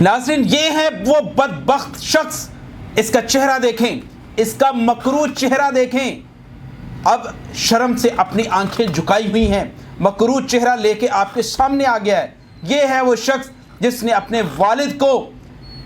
नाज़रीन, ये है वो बदबख्त शख्स। इसका चेहरा देखें, इसका मकरूह चेहरा देखें। अब शर्म से अपनी आंखें झुकाई हुई हैं, मकरूह चेहरा लेके आपके सामने आ गया है। ये है वो शख्स जिसने अपने वालिद को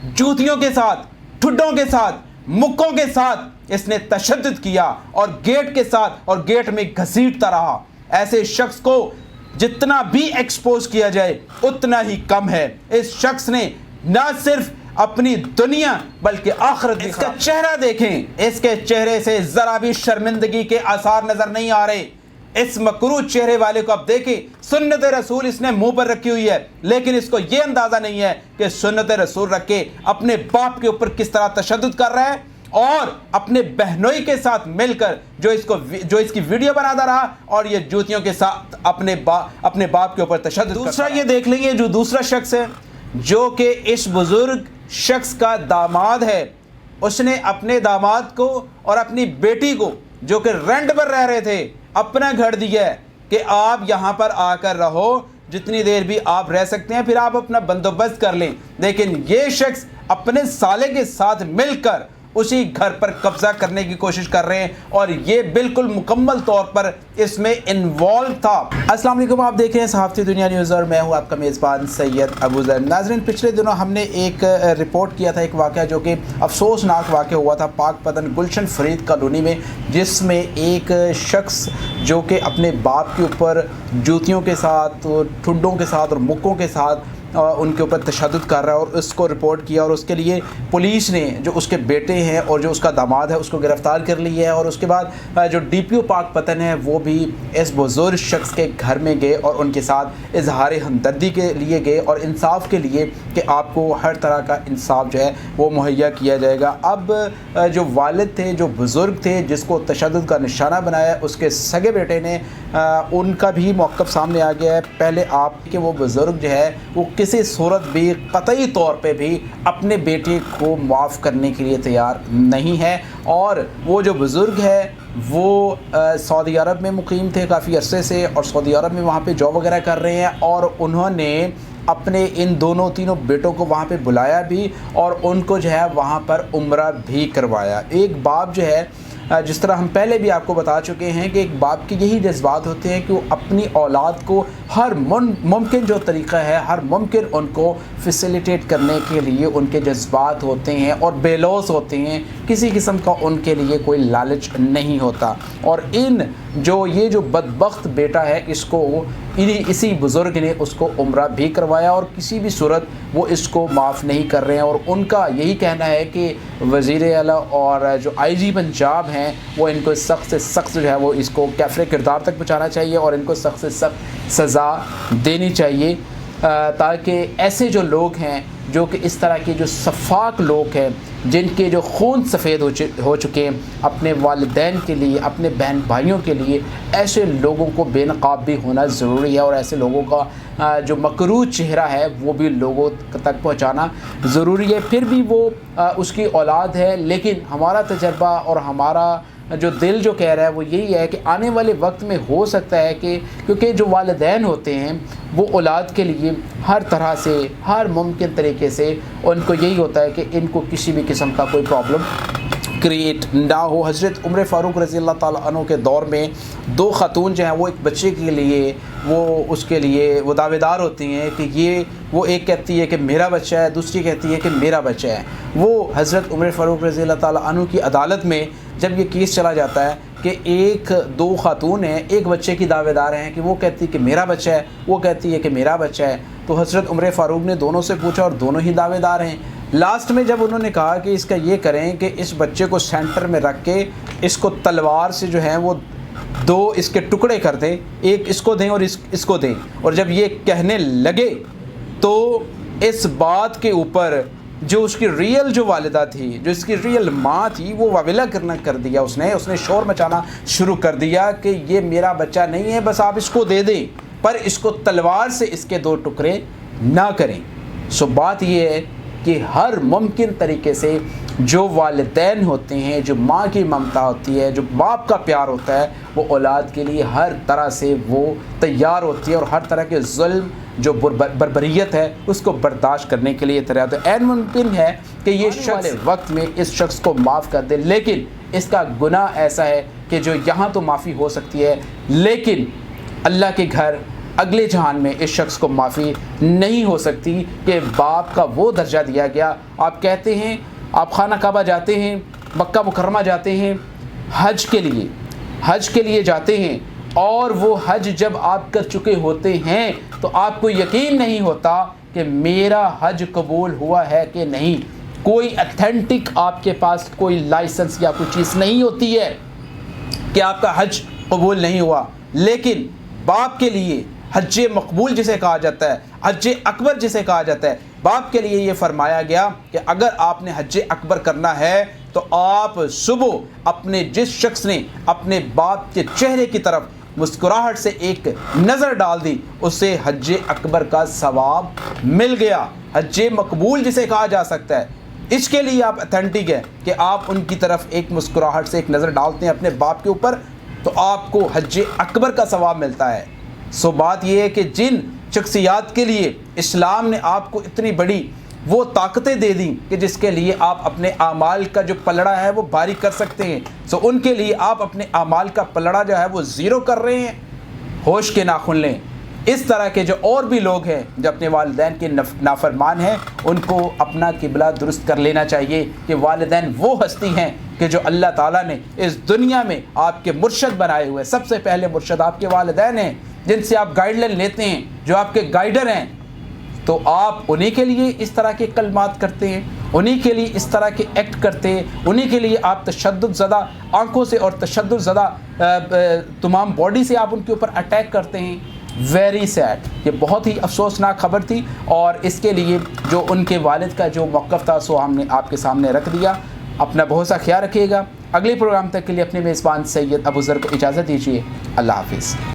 जूतियों के साथ, ठुड्डों के साथ, मुक्कों के साथ इसने तशद्दुद किया और गेट के साथ और गेट में घसीटता रहा। ऐसे शख्स को जितना भी एक्सपोज किया जाए उतना ही कम है। इस शख्स ने ना सिर्फ अपनी दुनिया बल्कि आखिरत भी। इसका चेहरा देखें, इसके चेहरे से जरा भी शर्मिंदगी के आसार नजर नहीं आ रहे। इस मकरूह चेहरे वाले को अब देखें, सुन्नत रसूल इसने मुंह पर रखी हुई है, लेकिन इसको ये अंदाजा नहीं है कि सुन्नत रसूल रख के अपने बाप के ऊपर किस तरह तशद्दुद कर रहा है और अपने बहनोई के साथ मिलकर जो इसकी वीडियो बनाता रहा और ये जूतियों के साथ अपने बाप के ऊपर तशद्दुद। दूसरा ये देख लेंगे, जो दूसरा शख्स है जो कि इस बुजुर्ग शख्स का दामाद है, उसने अपने दामाद को और अपनी बेटी को, जो कि रेंट पर रह रहे थे, अपना घर दिया है कि आप यहाँ पर आकर रहो, जितनी देर भी आप रह सकते हैं, फिर आप अपना बंदोबस्त कर लें। लेकिन ये शख्स अपने साले के साथ मिलकर उसी घर पर कब्जा करने की कोशिश कर रहे हैं और ये बिल्कुल मुकम्मल तौर पर इसमें इन्वॉल्व था। अस्सलाम वालेकुम, आप देख रहे हैं सहाफ़ती दुनिया न्यूज़ और मैं हूं आपका मेज़बान सैयद अबू ज़र। नाज़रीन, पिछले दिनों हमने एक रिपोर्ट किया था, एक वाक़या जो कि अफसोसनाक वाक़या हुआ था पाकपतन गुलशन फरीद कॉलोनी में, जिसमें एक शख्स जो कि अपने बाप के ऊपर जूतियों के साथ, ठुड्डों के साथ और मुक्कों के साथ उनके ऊपर तशद्दुद कर रहा है और उसको रिपोर्ट किया और उसके लिए पुलिस ने जो उसके बेटे हैं और जो उसका दामाद है उसको गिरफ़्तार कर लिया है। और उसके बाद जो DPO पाकपतन है वो भी इस बुज़ुर्ग शख्स के घर में गए और उनके साथ इजहार हमदर्दी के लिए गए और इंसाफ के लिए कि आपको हर तरह का इंसाफ जो है वो मुहैया किया जाएगा। अब जो वालिद थे, जो बुज़ुर्ग थे जिसको तशद्दुद का निशाना बनाया, उसके सगे बेटे ने उनका भी मौक़िफ़ सामने आ गया है। पहले आप कि वो बुज़ुर्ग जो है वो किसी सूरत भी कतई तौर पे भी अपने बेटे को माफ़ करने के लिए तैयार नहीं है और वो जो बुज़ुर्ग है वो सऊदी अरब में मुकीम थे काफ़ी अरसे से और सऊदी अरब में वहाँ पे जॉब वगैरह कर रहे हैं और उन्होंने अपने इन तीनों बेटों को वहाँ पे बुलाया भी और उनको जो है वहाँ पर उम्रा भी करवाया। एक बाप जो है, जिस तरह हम पहले भी आपको बता चुके हैं कि एक बाप के यही जज्बात होते हैं कि वो अपनी औलाद को हर मुमकिन जो तरीक़ा है, हर मुमकिन उनको फैसिलिटेट करने के लिए उनके जज्बात होते हैं और बेलौस होते हैं, किसी किस्म का उनके लिए कोई लालच नहीं होता। और ये जो बदबख्त बेटा है, इसको इसी बुज़ुर्ग ने उसको उम्रा भी करवाया और किसी भी सूरत वो इसको माफ़ नहीं कर रहे हैं। और उनका यही कहना है कि वज़ीर आला और जो IG पंजाब हैं वो इनको सख्त से सख्त जो है वो इसको कैफ़रे किरदार तक पहुँचाना चाहिए और इनको सख्त से सख्त सज़ा देनी चाहिए, ताकि ऐसे जो लोग हैं, जो कि इस तरह के जो सफ़ाक लोग हैं, जिनके जो खून सफ़ेद हो चुके हैं अपने वालिदैन के लिए, अपने बहन भाइयों के लिए, ऐसे लोगों को बेनकाब भी होना ज़रूरी है और ऐसे लोगों का जो मकरूह चेहरा है वो भी लोगों तक पहुंचाना ज़रूरी है। फिर भी वो उसकी औलाद है, लेकिन हमारा तजर्बा और हमारा जो दिल जो कह रहा है वो यही है कि आने वाले वक्त में हो सकता है कि क्योंकि जो वालिदैन होते हैं वो औलाद के लिए हर तरह से, हर मुमकिन तरीके से उनको यही होता है कि इनको किसी भी किस्म का कोई प्रॉब्लम क्रिएट ना हो। हज़रत उमर फ़ारूक रज़ी अल्लाह ताला अन्हु के दौर में 2 ख़ातून जो हैं वो एक बच्चे के लिए उसके लिए वो दावेदार होती हैं कि वो एक कहती है कि मेरा बच्चा है, दूसरी कहती है कि मेरा बच्चा है। वो हज़रत उमर फ़ारूक रज़ी अल्लाह ताला अन्हु की अदालत में जब ये केस चला जाता है कि 2 ख़ातून हैं, एक बच्चे की दावेदार हैं कि वो कहती है कि मेरा बच्चा है, वो कहती है कि मेरा बच्चा है, तो हज़रत उमर फ़ारूक ने दोनों से पूछा और दोनों ही दावेदार हैं। लास्ट में जब उन्होंने कहा कि इसका ये करें कि इस बच्चे को सेंटर में रख के इसको तलवार से जो है वो 2 इसके टुकड़े कर दें, एक इसको दें और इसको दें। और जब ये कहने लगे तो इस बात के ऊपर जो उसकी रियल जो वालिदा थी, जो इसकी रियल माँ थी, वो वाविला कर दिया। उसने शोर मचाना शुरू कर दिया कि ये मेरा बच्चा नहीं है, बस आप इसको दे दें, पर इसको तलवार से इसके 2 टुकड़े ना करें। सो बात ये है کہ ہر ممکن طریقے سے جو والدین ہوتے ہیں، جو ماں کی ممتا ہوتی ہے، جو باپ کا پیار ہوتا ہے، وہ اولاد کے لیے ہر طرح سے وہ تیار ہوتی ہے اور ہر طرح کے ظلم جو بربریت ہے اس کو برداشت کرنے کے لیے تیار ہوتا ہے۔ این ممکن ہے کہ یہ شخص وقت میں اس شخص کو معاف کر دے، لیکن اس کا گناہ ایسا ہے کہ جو یہاں تو معافی ہو سکتی ہے لیکن اللہ کے گھر اگلے جہان میں اس شخص کو معافی نہیں ہو سکتی کہ باپ کا وہ درجہ دیا گیا۔ آپ کہتے ہیں آپ خانہ کعبہ جاتے ہیں، مکہ مکرمہ جاتے ہیں حج کے لیے جاتے ہیں، اور وہ حج جب آپ کر چکے ہوتے ہیں تو آپ کو یقین نہیں ہوتا کہ میرا حج قبول ہوا ہے کہ نہیں۔ کوئی اتھینٹک آپ کے پاس کوئی لائسنس یا کوئی چیز نہیں ہوتی ہے کہ آپ کا حج قبول نہیں ہوا، لیکن باپ کے لیے حج مقبول جسے کہا جاتا ہے، حج اکبر جسے کہا جاتا ہے، باپ کے لیے یہ فرمایا گیا کہ اگر آپ نے حج اکبر کرنا ہے تو آپ صبح اپنے جس شخص نے اپنے باپ کے چہرے کی طرف مسکراہٹ سے ایک نظر ڈال دی اسے حج اکبر کا ثواب مل گیا۔ حج مقبول جسے کہا جا سکتا ہے، اس کے لیے آپ اتھینٹک ہے کہ آپ ان کی طرف ایک مسکراہٹ سے ایک نظر ڈالتے ہیں اپنے باپ کے اوپر تو آپ کو حج اکبر کا ثواب ملتا ہے۔ سو بات یہ ہے کہ جن شخصیات کے لیے اسلام نے آپ کو اتنی بڑی وہ طاقتیں دے دیں کہ جس کے لیے آپ اپنے اعمال کا جو پلڑا ہے وہ بھاری کر سکتے ہیں، سو ان کے لیے آپ اپنے اعمال کا پلڑا جو ہے وہ زیرو کر رہے ہیں۔ ہوش کے ناخن لیں۔ اس طرح کے جو اور بھی لوگ ہیں جو اپنے والدین کے نافرمان ہیں ان کو اپنا قبلہ درست کر لینا چاہیے کہ والدین وہ ہستی ہیں کہ جو اللہ تعالیٰ نے اس دنیا میں آپ کے مرشد بنائے ہوئے، سب سے پہلے مرشد آپ کے والدین ہیں جن سے آپ گائیڈ لائن لیتے ہیں، جو آپ کے گائیڈر ہیں، تو آپ انہی کے لیے اس طرح کے کلمات کرتے ہیں، انہی کے لیے اس طرح کے ایکٹ کرتے ہیں، انہی کے لیے آپ تشدد زدہ آنکھوں سے اور تشدد زدہ تمام باڈی سے آپ ان کے اوپر اٹیک کرتے ہیں۔ ویری سیڈ، یہ بہت ہی افسوسناک خبر تھی، اور اس کے لیے جو ان کے والد کا جو موقف تھا سو ہم نے آپ کے سامنے رکھ دیا۔ اپنا بہت سا خیال رکھیے گا۔ اگلے پروگرام تک کے لیے اپنے میزبان سید ابو ذر کو اجازت دیجیے۔ اللہ حافظ۔